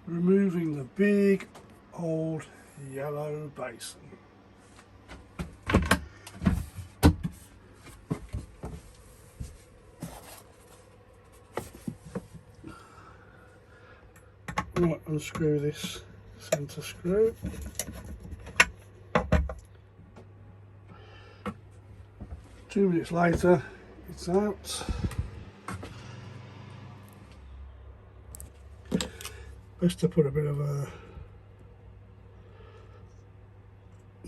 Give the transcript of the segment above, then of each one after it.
removing the big old yellow basin. Right, unscrew this centre screw. 2 minutes later, it's out. Best to put a bit of a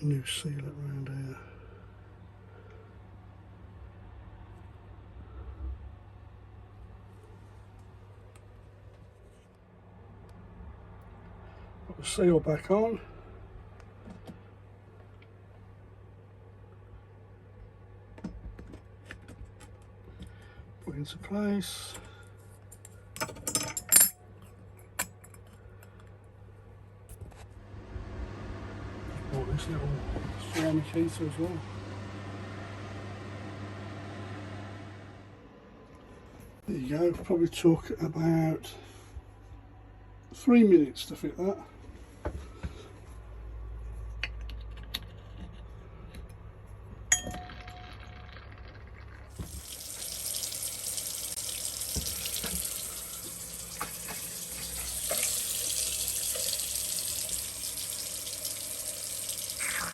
new sealant around here. Put the seal back on. Put into place. Bought this little ceramic heater as well. There you go, probably took about 3 minutes to fit that.